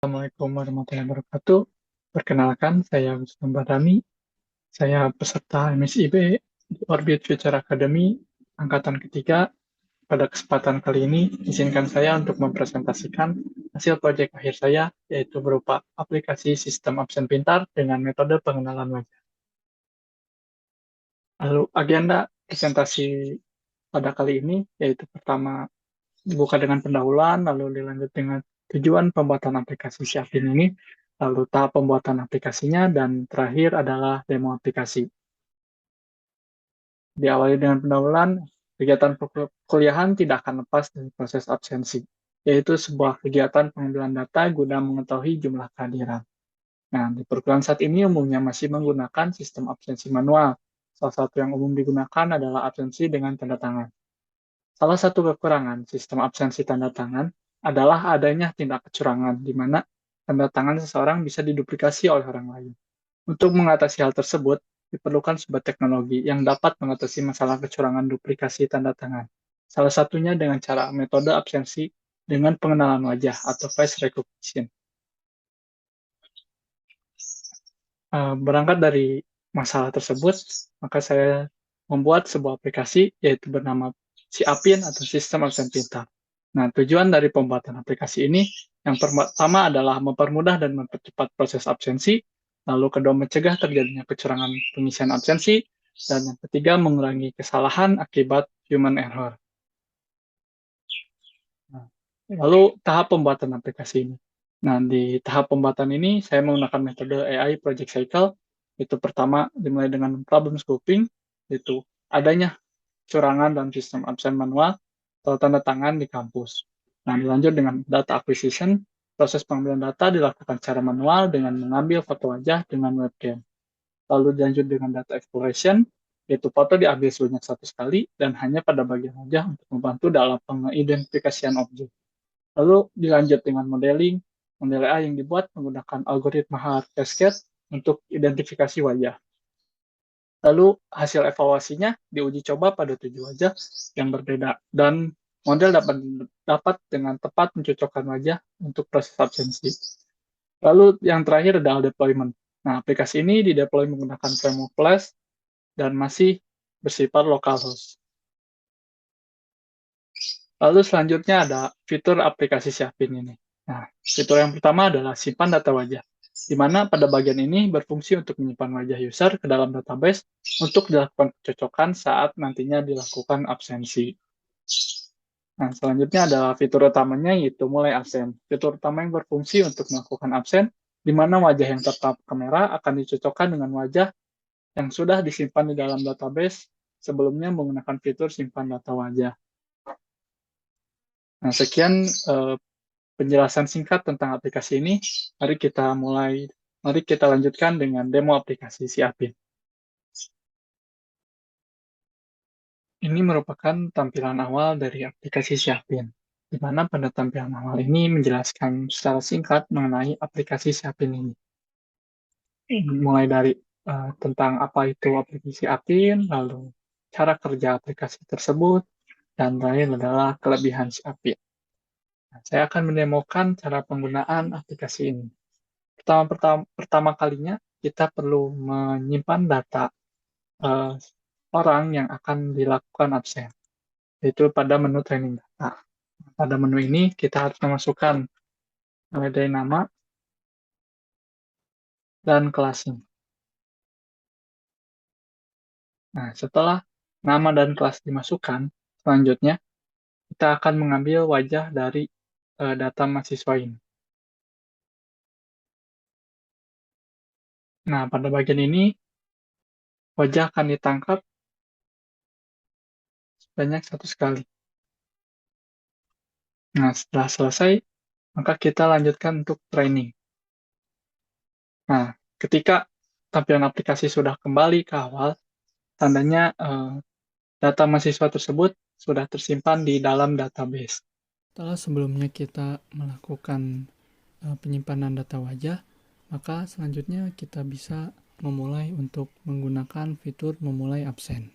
Assalamualaikum warahmatullahi wabarakatuh. Perkenalkan, saya Gustam Badami. Saya peserta MSIB di Orbit Future Academy angkatan ketiga. Pada kesempatan kali ini, izinkan saya untuk mempresentasikan hasil proyek akhir saya, yaitu berupa aplikasi sistem absen pintar dengan metode pengenalan wajah. Lalu agenda presentasi pada kali ini, yaitu pertama dibuka dengan pendahuluan, lalu dilanjut dengan tujuan pembuatan aplikasi Syafin ini, lalu tahap pembuatan aplikasinya, dan terakhir adalah demo aplikasi. Diawali dengan pendahuluan, kegiatan perkuliahan tidak akan lepas dari proses absensi, yaitu sebuah kegiatan pengambilan data guna mengetahui jumlah kehadiran. Nah, di perkuliahan saat ini umumnya masih menggunakan sistem absensi manual. Salah satu yang umum digunakan adalah absensi dengan tanda tangan. Salah satu kekurangan sistem absensi tanda tangan adalah adanya tindak kecurangan, di mana tanda tangan seseorang bisa diduplikasi oleh orang lain. Untuk mengatasi hal tersebut, diperlukan sebuah teknologi yang dapat mengatasi masalah kecurangan duplikasi tanda tangan. Salah satunya dengan cara metode absensi dengan pengenalan wajah atau face recognition. Berangkat dari masalah tersebut, maka saya membuat sebuah aplikasi yaitu bernama Siapin atau Sistem Absen Pintar. Nah, tujuan dari pembuatan aplikasi ini yang pertama adalah mempermudah dan mempercepat proses absensi, lalu kedua mencegah terjadinya kecurangan pengisian absensi, dan yang ketiga mengurangi kesalahan akibat human error. Nah, lalu tahap pembuatan aplikasi ini. Nah, di tahap pembuatan ini saya menggunakan metode AI Project Cycle. Itu pertama dimulai dengan problem scoping, yaitu adanya curangan dalam sistem absen manual atau tanda tangan di kampus. Nah, dilanjut dengan data acquisition. Proses pengambilan data dilakukan secara manual dengan mengambil foto wajah dengan webcam. Lalu dilanjut dengan data exploration, yaitu foto diambil sebanyak satu kali dan hanya pada bagian wajah untuk membantu dalam pengidentifikasian objek. Lalu dilanjut dengan modeling, model AI yang dibuat menggunakan algoritma hard cascade untuk identifikasi wajah. Lalu hasil evaluasinya diuji coba pada 7 wajah yang berbeda dan model dapat dengan tepat mencocokkan wajah untuk proses absensi. Lalu yang terakhir adalah deployment. Nah, aplikasi ini dideploy menggunakan framework Flash dan masih bersifat localhost. Lalu selanjutnya ada fitur aplikasi Syafin ini. Nah, fitur yang pertama adalah simpan data wajah, di mana pada bagian ini berfungsi untuk menyimpan wajah user ke dalam database untuk dilakukan kecocokan saat nantinya dilakukan absensi. Nah, selanjutnya adalah fitur utamanya yaitu mulai absen. Fitur utama yang berfungsi untuk melakukan absen, di mana wajah yang tertangkap kamera akan dicocokkan dengan wajah yang sudah disimpan di dalam database sebelumnya menggunakan fitur simpan data wajah. Nah, sekian penjelasan singkat tentang aplikasi ini. Mari kita lanjutkan dengan demo aplikasi Siapin. Ini merupakan tampilan awal dari aplikasi Siapin, di mana pada tampilan awal ini menjelaskan secara singkat mengenai aplikasi Siapin ini. Mulai dari tentang apa itu aplikasi Siapin, lalu cara kerja aplikasi tersebut, dan terakhir adalah kelebihan Siapin. Nah, saya akan mendemokan cara penggunaan aplikasi ini. Pertama kalinya kita perlu menyimpan data uh, orang yang akan dilakukan absen, yaitu pada menu training data. Pada menu ini kita harus memasukkan mulai dari nama dan kelasnya. Nah, setelah nama dan kelas dimasukkan, selanjutnya kita akan mengambil wajah dari data mahasiswa ini. Nah, pada bagian ini wajah akan ditangkap sebanyak satu kali. Nah, setelah selesai, maka kita lanjutkan untuk training. Nah, ketika tampilan aplikasi sudah kembali ke awal, tandanya data mahasiswa tersebut sudah tersimpan di dalam database. Setelah sebelumnya kita melakukan penyimpanan data wajah, maka selanjutnya kita bisa memulai untuk menggunakan fitur memulai absen.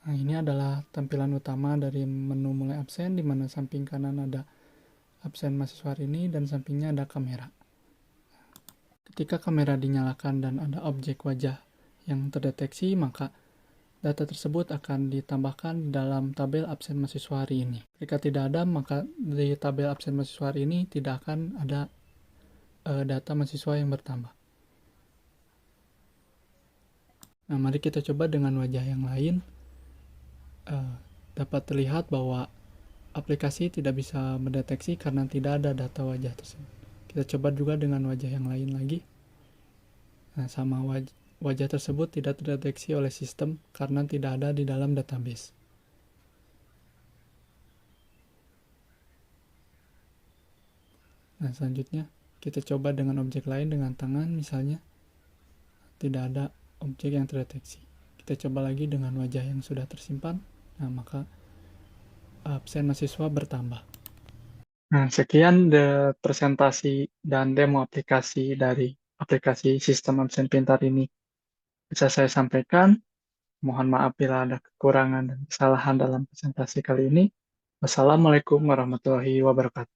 Nah, ini adalah tampilan utama dari menu mulai absen, di mana samping kanan ada absen mahasiswa ini dan sampingnya ada kamera. Ketika kamera dinyalakan dan ada objek wajah yang terdeteksi, maka data tersebut akan ditambahkan dalam tabel absen mahasiswa hari ini. Jika tidak ada, maka di tabel absen mahasiswa hari ini tidak akan ada data mahasiswa yang bertambah. Nah, mari kita coba dengan wajah yang lain. Dapat terlihat bahwa aplikasi tidak bisa mendeteksi karena tidak ada data wajah tersebut. Kita coba juga dengan wajah yang lain lagi. Nah, sama wajah tersebut tidak terdeteksi oleh sistem karena tidak ada di dalam database. Nah, selanjutnya kita coba dengan objek lain dengan tangan misalnya. Tidak ada objek yang terdeteksi. Kita coba lagi dengan wajah yang sudah tersimpan. Nah, maka absen mahasiswa bertambah. Nah, sekian presentasi dan demo aplikasi dari aplikasi sistem absen pintar ini bisa saya sampaikan. Mohon maaf bila ada kekurangan dan kesalahan dalam presentasi kali ini. Wassalamualaikum warahmatullahi wabarakatuh.